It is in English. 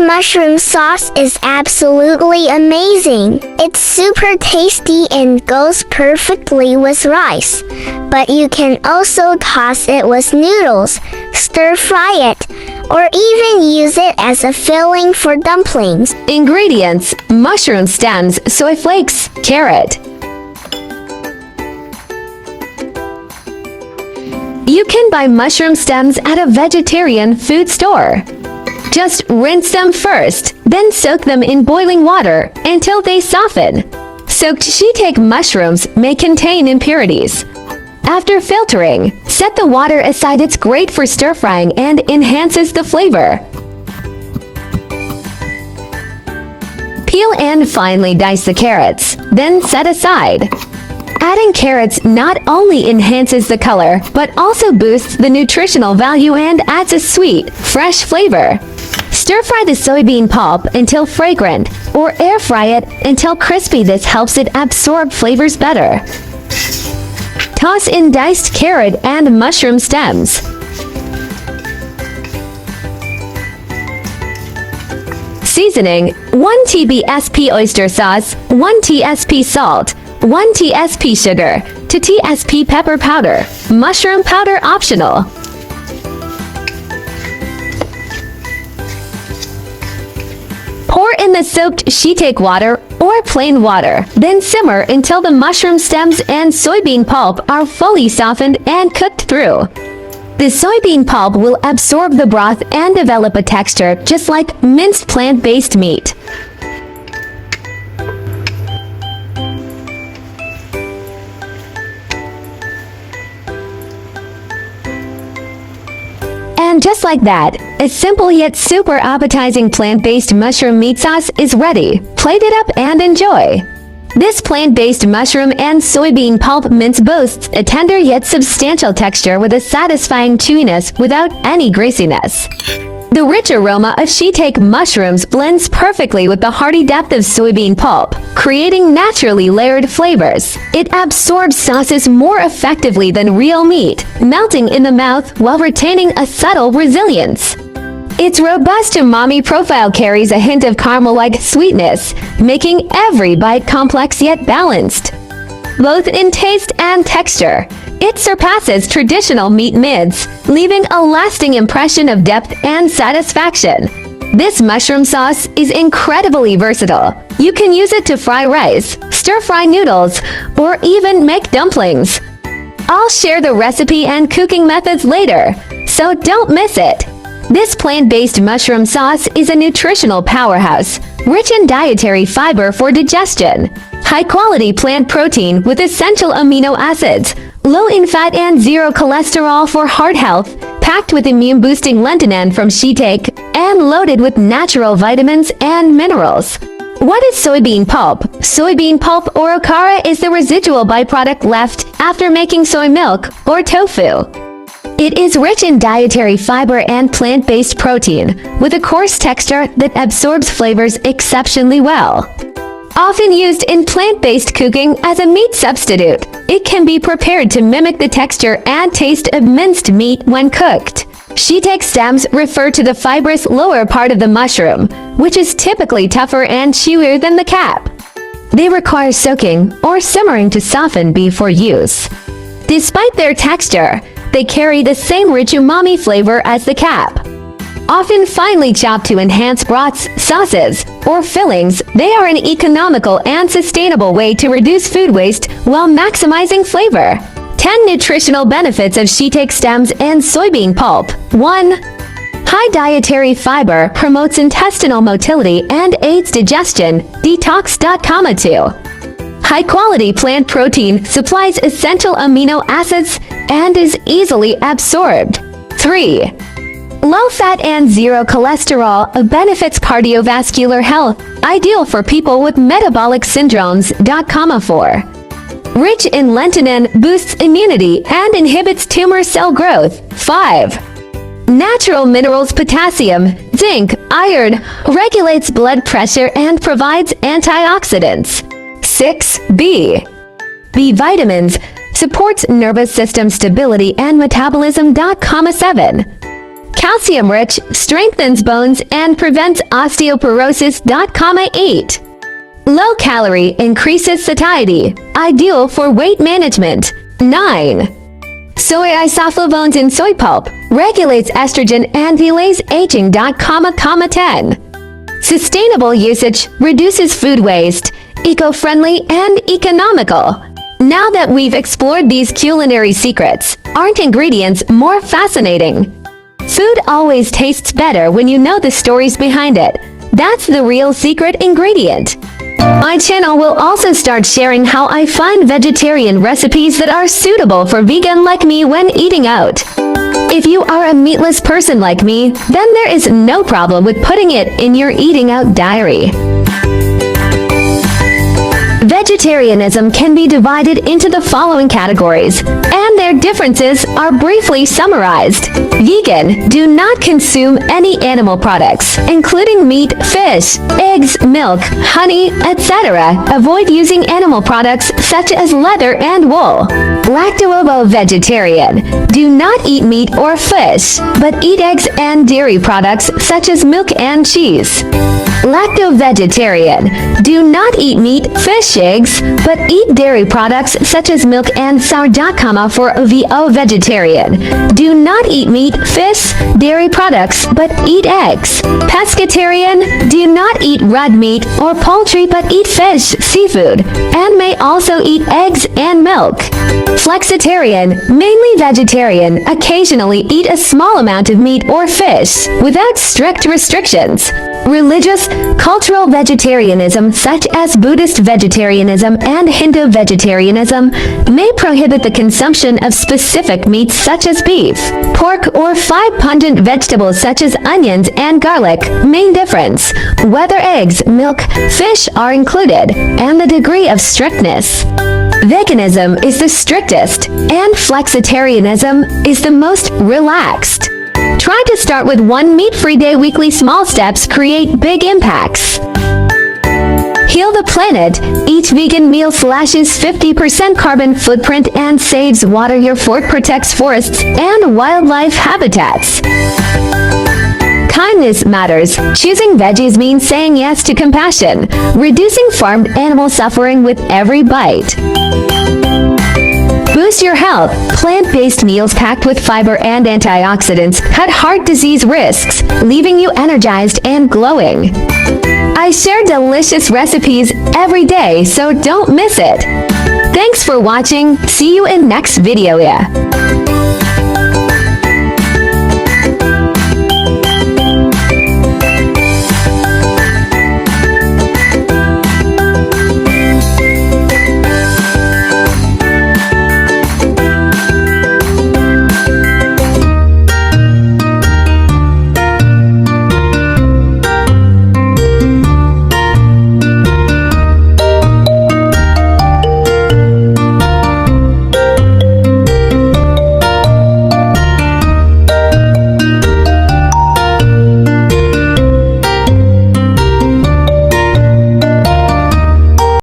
mushroom sauce is absolutely amazing. It's super tasty and goes perfectly with rice. But you can also toss it with noodles, stir-fry it, or even use it as a filling for dumplings. Ingredients: mushroom stems, soy flakes, carrot. You can buy mushroom stems at a vegetarian food store. Just rinse them first, then soak them in boiling water until they soften. Soaked shiitake mushrooms may contain impurities. After filtering, set the water aside. It's great for stir-frying and enhances the flavor. Peel and finely dice the carrots, then set aside. Adding carrots not only enhances the color, but also boosts the nutritional value and adds a sweet, fresh flavor. Stir-fry the soybean pulp until fragrant, or air-fry it until crispy. This helps it absorb flavors better. Toss in diced carrot and mushroom stems. Seasoning: 1 TSP oyster sauce, 1 TSP salt, 1 TSP sugar, 2 TSP pepper powder. Mushroom powder optional. Pour in the soaked shiitake water or plain water, then simmer until the mushroom stems and soybean pulp are fully softened and cooked through. The soybean pulp will absorb the broth and develop a texture just like minced plant-based meat. And just like that, a simple yet super appetizing plant-based mushroom meat sauce is ready. Plate it up and enjoy. This plant-based mushroom and soybean pulp mince boasts a tender yet substantial texture with a satisfying chewiness without any greasiness. The rich aroma of shiitake mushrooms blends perfectly with the hearty depth of soybean pulp, creating naturally layered flavors. It absorbs sauces more effectively than real meat, melting in the mouth while retaining a subtle resilience. Its robust umami profile carries a hint of caramel-like sweetness, making every bite complex yet balanced. Both in taste and texture, it surpasses traditional meat mince, leaving a lasting impression of depth and satisfaction. This mushroom sauce is incredibly versatile. You can use it to fry rice, stir-fry noodles, or even make dumplings. I'll share the recipe and cooking methods later, so don't miss it. This plant-based mushroom sauce is a nutritional powerhouse, rich in dietary fiber for digestion, high-quality plant protein with essential amino acids, low in fat and zero cholesterol for heart health, packed with immune-boosting lentinan from shiitake, and loaded with natural vitamins and minerals. What is soybean pulp? Soybean pulp, or okara, is the residual byproduct left after making soy milk or tofu. It is rich in dietary fiber and plant-based protein, with a coarse texture that absorbs flavors exceptionally well. Often used in plant-based cooking as a meat substitute, it can be prepared to mimic the texture and taste of minced meat when cooked. Shiitake stems refer to the fibrous lower part of the mushroom, which is typically tougher and chewier than the cap. They require soaking or simmering to soften before use. Despite their texture, they carry the same rich umami flavor as the cap. Often finely chopped to enhance broths, sauces, or fillings, they are an economical and sustainable way to reduce food waste while maximizing flavor. 10 nutritional benefits of shiitake stems and soybean pulp. 1. High dietary fiber promotes intestinal motility and aids digestion. Detox.com. 2. High-quality plant protein supplies essential amino acids and is easily absorbed. 3. Low fat and zero cholesterol benefits cardiovascular health, ideal for people with metabolic syndromes. 4. Rich in lentinan, boosts immunity and inhibits tumor cell growth. 5. Natural minerals: potassium, zinc, iron, regulates blood pressure and provides antioxidants. 6. B vitamins, supports nervous system stability and metabolism. 7. calcium-rich, strengthens bones, and prevents osteoporosis. 8. Low-calorie, increases satiety, ideal for weight management. 9. Soy isoflavones in soy pulp, regulates estrogen and delays aging. 10. Sustainable usage, reduces food waste, eco-friendly and economical. Now that we've explored these culinary secrets, aren't ingredients more fascinating? Food always tastes better when you know the stories behind it. That's the real secret ingredient. My channel will also start sharing how I find vegetarian recipes that are suitable for vegan like me when eating out. If you are a meatless person like me, then there is no problem with putting it in your eating out diary. Vegetarianism can be divided into the following categories, and their differences are briefly summarized. Vegan, do not consume any animal products, including meat, fish, eggs, milk, honey, etc. Avoid using animal products such as leather and wool. Lacto-ovo-vegetarian, do not eat meat or fish, but eat eggs and dairy products such as milk and cheese. Lacto-vegetarian, do not eat meat, fish, eggs, but eat dairy products such as milk and sourdough. For VO-vegetarian, do not eat meat, fish, dairy products, but eat eggs. Pescatarian, do not eat red meat or poultry but eat fish, seafood, and may also eat eggs and milk. Flexitarian, mainly vegetarian, occasionally eat a small amount of meat or fish, without strict restrictions. Religious, cultural vegetarianism such as Buddhist vegetarianism and Hindu vegetarianism may prohibit the consumption of specific meats such as beef, pork, or 5 pungent vegetables such as onions and garlic. Main difference: whether eggs, milk, fish are included, and the degree of strictness. Veganism is the strictest, and flexitarianism is the most relaxed. Try to start with one meat-free day. Weekly small steps create big impacts. Heal the planet. Each vegan meal slashes 50% carbon footprint and saves water. Your fork protects forests and wildlife habitats. Kindness matters. Choosing veggies means saying yes to compassion, reducing farmed animal suffering with every bite. Boost your health. Plant-based meals packed with fiber and antioxidants cut heart disease risks, leaving you energized and glowing. I share delicious recipes every day, so don't miss it. Thanks for watching. See you in next video.